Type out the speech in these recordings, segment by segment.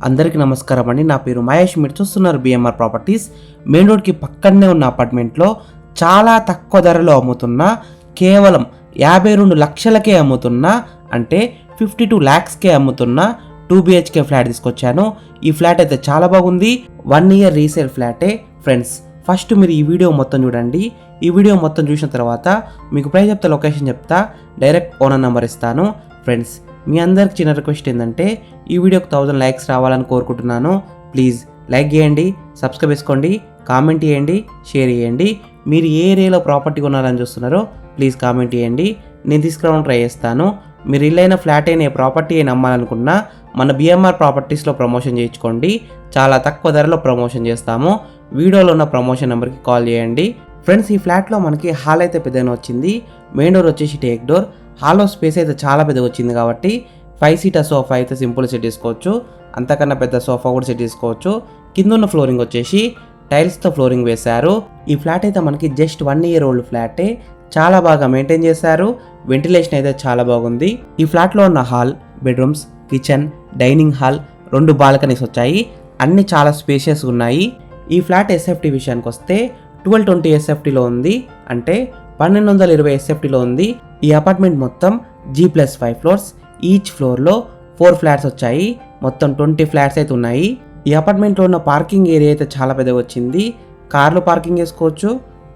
అందరికీ నమస్కారం అండి. నా పేరు మహేష్. మీరు చూస్తున్నారు బిఎంఆర్ ప్రాపర్టీస్. మెయిన్ రోడ్కి పక్కనే ఉన్న అపార్ట్మెంట్లో చాలా తక్కువ ధరలో అమ్ముతున్న, కేవలం 52 లక్షలకే అమ్ముతున్న, అంటే 52 lakhsకే అమ్ముతున్న 2 BHK ఫ్లాట్ తీసుకొచ్చాను. ఈ ఫ్లాట్ అయితే చాలా బాగుంది. 1 year రీసేల్ ఫ్లాటే ఫ్రెండ్స్. ఫస్ట్ మీరు ఈ వీడియో మొత్తం చూడండి. ఈ వీడియో మొత్తం చూసిన తర్వాత మీకు ప్రైస్ చెప్తా, లొకేషన్ చెప్తా, డైరెక్ట్ ఓనర్ నెంబర్ ఇస్తాను. ఫ్రెండ్స్, మీ అందరికి చిన్న రిక్వెస్ట్ ఏంటంటే ఈ వీడియోకి 1000 likes రావాలని కోరుకుంటున్నాను. ప్లీజ్ లైక్ చేయండి, సబ్స్క్రైబ్ చేసుకోండి, కామెంట్ చేయండి, షేర్ చేయండి. మీరు ఏ ఏరియాలో ప్రాపర్టీ కొనాలని చూస్తున్నారో ప్లీజ్ కామెంట్ చేయండి. నేను తీసుకురావడానికి ట్రై చేస్తాను. మీరు ఇల్లైన ఫ్లాట్ అయిన ప్రాపర్టీ అయినా అమ్మాలనుకున్నా మన బిఎంఆర్ ప్రాపర్టీస్లో ప్రమోషన్ చేయించుకోండి. చాలా తక్కువ ధరలో ప్రమోషన్ చేస్తాము. వీడియోలో ఉన్న ప్రమోషన్ నెంబర్కి కాల్ చేయండి. ఫ్రెండ్స్, ఈ ఫ్లాట్లో మనకి హాల్ అయితే పెద్దగా వచ్చింది. మెయిన్ డోర్ వచ్చేసి టేక్ డోర్. హాల్లో స్పేస్ అయితే చాలా పెద్దగా వచ్చింది కాబట్టి 5 seater సోఫా అయితే సింపుల్ సెట్ చేసుకోవచ్చు. అంతకన్నా పెద్ద సోఫా కూడా సెట్ చేసుకోవచ్చు. కింద ఉన్న ఫ్లోరింగ్ వచ్చేసి టైల్స్తో ఫ్లోరింగ్ వేశారు. ఈ ఫ్లాట్ అయితే మనకి జస్ట్ 1 year old ఫ్లాటే. చాలా బాగా మెయింటైన్ చేశారు. వెంటిలేషన్ అయితే చాలా బాగుంది. ఈ ఫ్లాట్లో ఉన్న hall, bedrooms, kitchen, dining hall, 2 balconies వచ్చాయి. అన్నీ చాలా స్పేషియస్ ఉన్నాయి. ఈ ఫ్లాట్ ఎస్ఎఫ్టీ విషయానికి వస్తే 1220 SFTలో ఉంది, అంటే 1220 SFTలో ఉంది. ఈ అపార్ట్మెంట్ మొత్తం G+5 floors. ఈచ్ ఫ్లోర్లో 4 ఫ్లాట్స్ వచ్చాయి. మొత్తం 20 ఫ్లాట్స్ అయితే ఉన్నాయి. ఈ అపార్ట్మెంట్లో ఉన్న పార్కింగ్ ఏరియా అయితే చాలా పెద్దగా వచ్చింది. కార్లు పార్కింగ్ చేసుకోవచ్చు,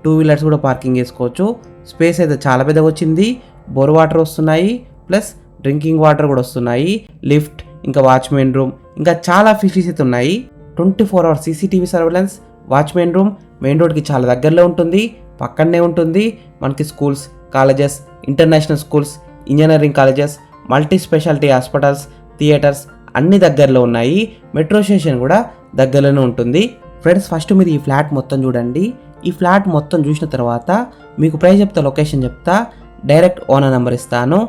2 wheelers కూడా పార్కింగ్ చేసుకోవచ్చు. స్పేస్ అయితే చాలా పెద్దగా వచ్చింది. బోర్ వాటర్ వస్తున్నాయి, ప్లస్ డ్రింకింగ్ వాటర్ కూడా వస్తున్నాయి. లిఫ్ట్, ఇంకా వాచ్మెన్ రూమ్, ఇంకా చాలా ఫెసిలిటీస్ అయితే ఉన్నాయి. 24 hours CCTV surveillance. Watchman room main రోడ్కి చాలా దగ్గరలో ఉంటుంది, పక్కనే ఉంటుంది. మనకి schools, colleges, international schools, engineering colleges, multi speciality hospitals, theatres అన్ని దగ్గరలో ఉన్నాయి. మెట్రో స్టేషన్ కూడా దగ్గరలోనే ఉంటుంది. ఫ్రెండ్స్, ఫస్ట్ మీరు ఈ ఫ్లాట్ మొత్తం చూడండి. ఈ ఫ్లాట్ మొత్తం చూసిన తర్వాత మీకు ప్రైస్ చెప్తా, లొకేషన్ చెప్తా, డైరెక్ట్ ఓనర్ నెంబర్ ఇస్తాను.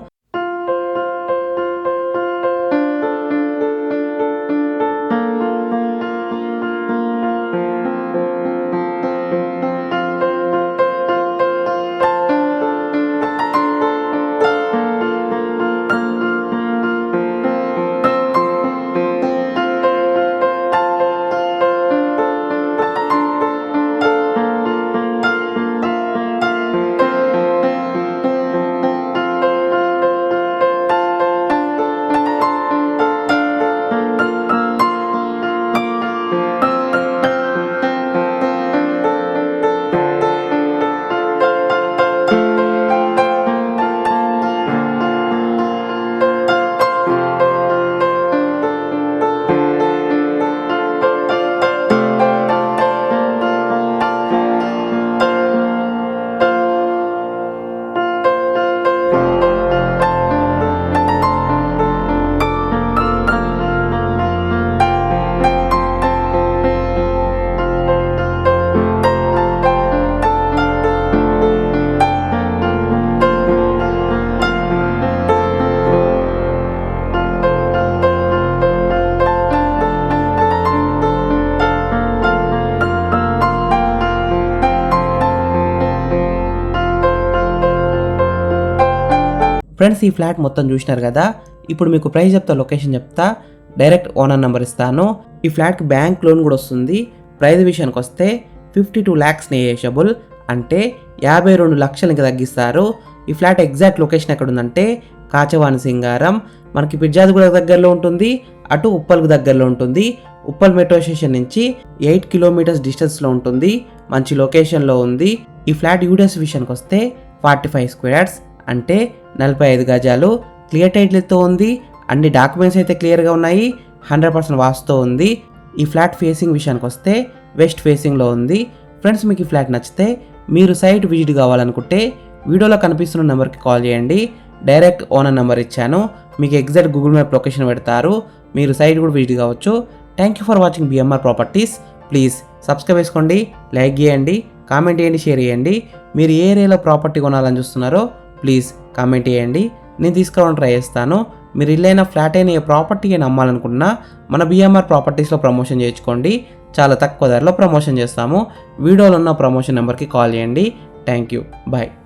ఫ్రెండ్స్, ఈ ఫ్లాట్ మొత్తం చూసినారు కదా. ఇప్పుడు మీకు ప్రైస్ చెప్తా, లొకేషన్ చెప్తా, డైరెక్ట్ ఓనర్ నెంబర్ ఇస్తాను. ఈ ఫ్లాట్కి బ్యాంక్ లోన్ కూడా వస్తుంది. ప్రైస్ విషయానికి వస్తే 52 lakhs నెగోషియబుల్, అంటే 52 లక్షలు ఇంకా తగ్గిస్తారు. ఈ ఫ్లాట్ ఎగ్జాక్ట్ లొకేషన్ ఎక్కడ ఉందంటే కాచవాని సింగారం. మనకి పిర్జాదిగూడ దగ్గరలో ఉంటుంది, అటు ఉప్పల్కు దగ్గరలో ఉంటుంది. ఉప్పల్ మెట్రో స్టేషన్ నుంచి 8 kilometers డిస్టెన్స్లో ఉంటుంది. మంచి లొకేషన్లో ఉంది. ఈ ఫ్లాట్ యూడిఎస్ విషయానికి వస్తే 45 square, అంటే 45 గజాలు. క్లియర్ టైటిల్తో ఉంది. అన్ని డాక్యుమెంట్స్ అయితే క్లియర్గా ఉన్నాయి. 100% వాస్తుతో ఉంది. ఈ ఫ్లాట్ ఫేసింగ్ విషయానికి వస్తే వెస్ట్ ఫేసింగ్లో ఉంది. ఫ్రెండ్స్, మీకు ఈ ఫ్లాట్ నచ్చితే మీరు సైట్ విజిట్ కావాలనుకుంటే వీడియోలో కనిపిస్తున్న నెంబర్కి కాల్ చేయండి. డైరెక్ట్ ఓనర్ నెంబర్ ఇచ్చాను. మీకు ఎగ్జాక్ట్ గూగుల్ మ్యాప్ లొకేషన్ పెడతారు. మీరు సైట్ కూడా విజిట్ కావచ్చు. Thank you for watching BMR properties. Please subscribe చేసుకోండి, లైక్ చేయండి, కామెంట్ చేయండి, షేర్ చేయండి. మీరు ఏ ఏరియాలో ప్రాపర్టీ కొనాలని చూస్తున్నారో ప్లీజ్ కామెంట్ చేయండి. నేను తీసుకురావడానికి ట్రై చేస్తాను. మీరు ఇల్లైనా ఫ్లాట్ అయినా ఏ ప్రాపర్టీ అయినా అమ్మాలనుకున్నా మన బిఎంఆర్ ప్రాపర్టీస్లో ప్రమోషన్ చేయించుకోండి. చాలా తక్కువ ధరలో ప్రమోషన్ చేస్తాము. వీడియోలో ఉన్న ప్రమోషన్ నెంబర్కి కాల్ చేయండి. Thank you, bye.